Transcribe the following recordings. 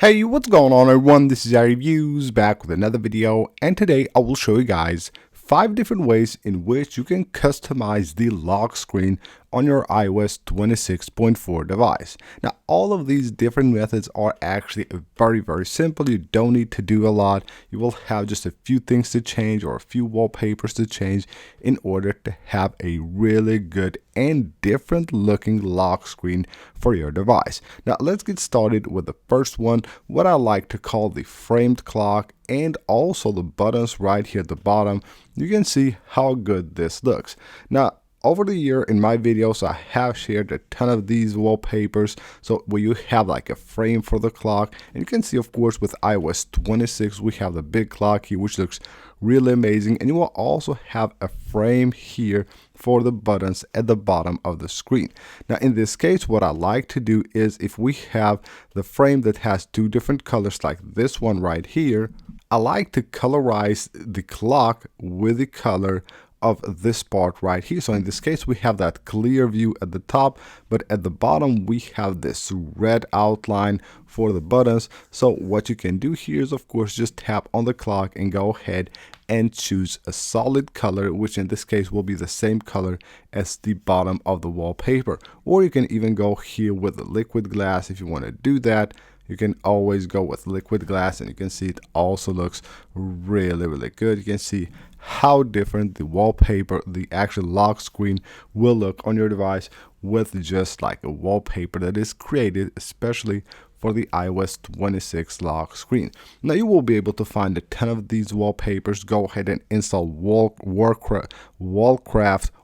Hey, what's going on everyone? This is iReviews back with another video, and today I will show you guys 5 different ways in which you can customize the lock screen on your iOS 26.4 device. Now, all of these different methods are actually very simple. You don't need to do a lot. You will have just a few things to change or a few wallpapers to change in order to have a really good and different looking lock screen for your device. Now, let's get started with the first one, what I like to call the framed clock, and also the buttons right here at the bottom. You can see how good this looks. Now, over the year in my videos, I have shared a ton of these wallpapers. So where you have like a frame for the clock, and you can see, of course, with iOS 26, we have the big clock here, which looks really amazing. And you will also have a frame here for the buttons at the bottom of the screen. Now, in this case, what I like to do is if we have the frame that has 2 different colors like this one right here, I like to colorize the clock with the color of this part right here. So in this case, we have that clear view at the top, but at the bottom we have this red outline for the buttons. So what you can do here is, of course, just tap on the clock and go ahead and choose a solid color, which in this case will be the same color as the bottom of the wallpaper. Or you can even go here with the liquid glass if you want to do that. You can always go with liquid glass, and you can see it also looks really good. You can see how different the wallpaper, the actual lock screen, will look on your device with just like a wallpaper that is created especially for the iOS 26 lock screen. Now, you will be able to find a ton of these wallpapers. Go ahead and install Wallcraft,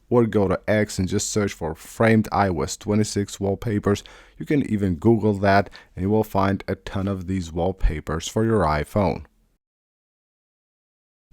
or go to X and just search for framed iOS 26 wallpapers. You can even Google that and you will find a ton of these wallpapers for your iPhone.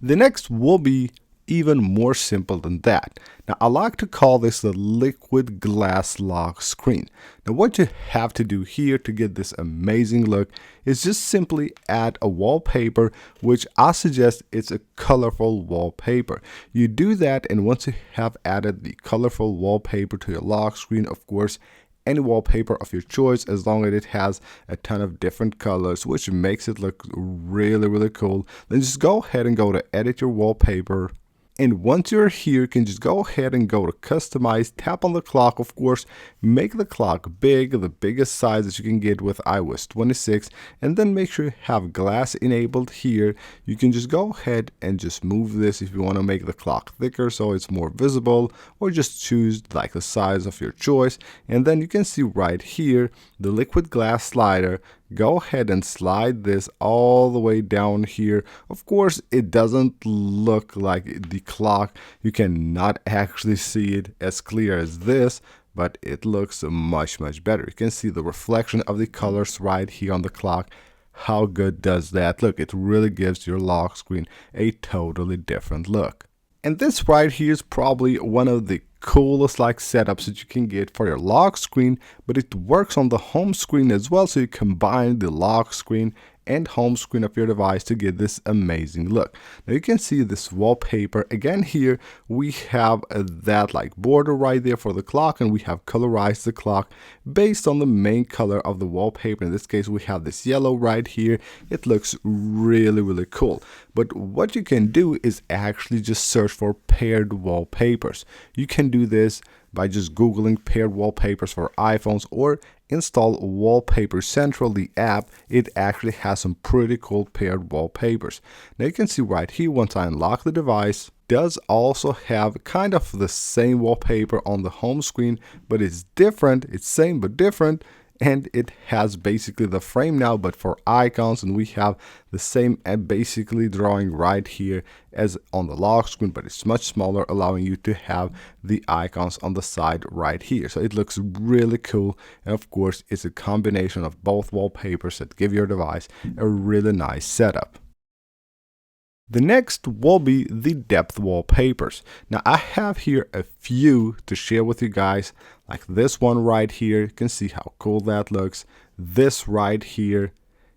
The next will be even more simple than that. Now, I like to call this the liquid glass lock screen. Now, what you have to do here to get this amazing look is just simply add a wallpaper, which I suggest it's a colorful wallpaper. You do that, and once you have added the colorful wallpaper to your lock screen, of course, any wallpaper of your choice, as long as it has a ton of different colors, which makes it look really cool, then just go ahead and go to edit your wallpaper. And once you're here, you can just go ahead and go to customize, tap on the clock, of course, make the clock big, the biggest size that you can get with iOS 26, and then make sure you have glass enabled here. You can just go ahead and just move this if you want to make the clock thicker so it's more visible, or just choose like the size of your choice. And then you can see right here the liquid glass slider. Go ahead and slide this all the way down here. Of course, it doesn't look like the clock. You cannot actually see it as clear as this, but it looks much better. You can see the reflection of the colors right here on the clock. How good does that look? It really gives your lock screen a totally different look. And this right here is probably one of the coolest like setups that you can get for your lock screen, but it works on the home screen as well, so you combine the lock screen and home screen of your device to get this amazing look. Now, you can see this wallpaper again. Here we have that like border right there for the clock, and we have colorized the clock based on the main color of the wallpaper. In this case, we have this yellow right here. It looks really cool. But what you can do is actually just search for paired wallpapers. You can do this by just Googling paired wallpapers for iPhones, or install Wallpaper Central, the app. It actually has some pretty cool paired wallpapers. Now, you can see right here, once I unlock the device, does also have kind of the same wallpaper on the home screen, but it's different. It's same but different. And it has basically the frame now, but for icons, and we have the same basically drawing right here as on the lock screen, but it's much smaller, allowing you to have the icons on the side right here. So it looks really cool, and of course it's a combination of both wallpapers that give your device a really nice setup. The next will be the depth wallpapers. Now, I have here a few to share with you guys, like this one right here. You can see how cool that looks. This right here,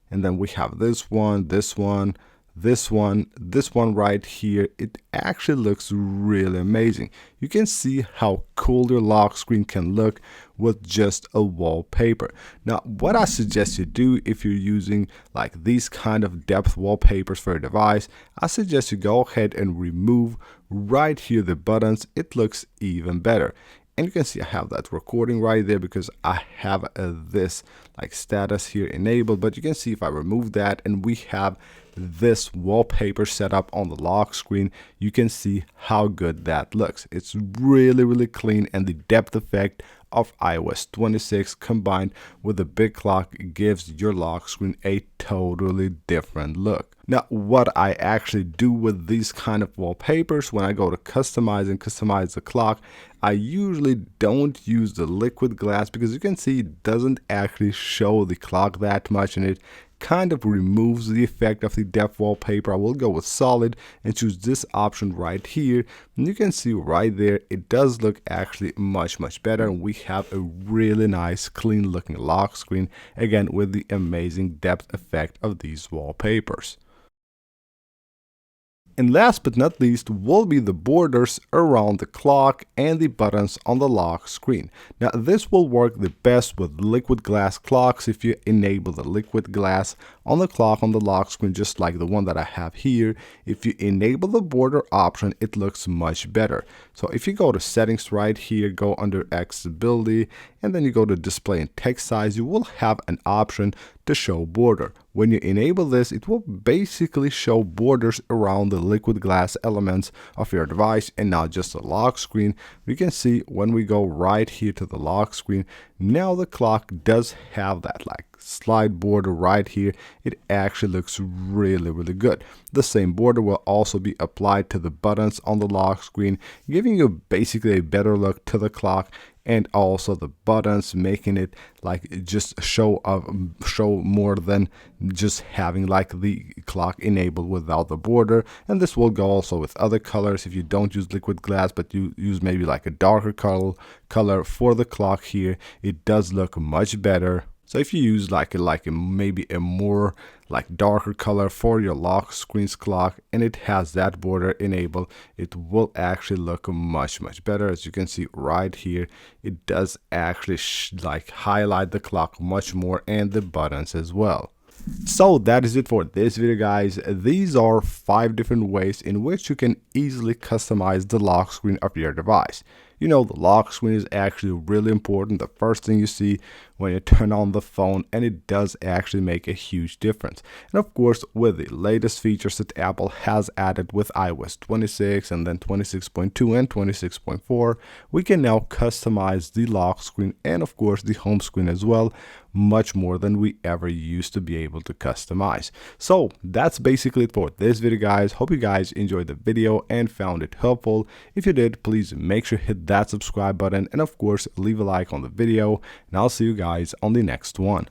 and then we have this one, this one, this one right here. It actually looks really amazing. You can see how cool your lock screen can look with just a wallpaper. Now, what I suggest you do if you're using like these kind of depth wallpapers for your device, I suggest you go ahead and remove right here the buttons. It looks even better. And you can see I have that recording right there because I have this like status here enabled. But you can see if I remove that and we have this wallpaper set up on the lock screen, you can see how good that looks. It's really clean, and the depth effect of iOS 26 combined with the big clock gives your lock screen a totally different look. Now, what I actually do with these kind of wallpapers when I go to customize the clock, I usually don't use the liquid glass because you can see it doesn't actually show the clock that much, and it kind of removes the effect of the depth wallpaper. I will go with solid and choose this option right here, and you can see right there it does look actually much better, and we have a really nice clean looking lock screen, again with the amazing depth effect of these wallpapers. And last but not least will be the borders around the clock and the buttons on the lock screen. Now, this will work the best with liquid glass clocks if you enable the liquid glass on the clock on the lock screen, just like the one that I have here. If you enable the border option, it looks much better. So if you go to settings right here, go under accessibility, and then you go to display and text size, you will have an option to show border. When you enable this, it will basically show borders around the liquid glass elements of your device and not just the lock screen. You can see when we go right here to the lock screen, now the clock does have that like slide border right here. It actually looks really good. The same border will also be applied to the buttons on the lock screen, giving you basically a better look to the clock, and also the buttons, making it like just show more than just having like the clock enabled without the border. And this will go also with other colors if you don't use liquid glass, but you use maybe like a darker color for the clock here. It does look much better. So if you use maybe a more like darker color for your lock screen's clock and it has that border enabled, it will actually look much better. As you can see right here, it does actually like highlight the clock much more and the buttons as well. So that is it for this video, guys. These are 5 different ways in which you can easily customize the lock screen of your device. You know, the lock screen is actually really important, the first thing you see when you turn on the phone, and it does actually make a huge difference. And of course, with the latest features that Apple has added with iOS 26 and then 26.2 and 26.4, we can now customize the lock screen and of course the home screen as well, much more than we ever used to be able to customize. So that's basically it for this video, guys. Hope you guys enjoyed the video and found it helpful. If you did, please make sure to hit that subscribe button and of course leave a like on the video, and I'll see you guys on the next one.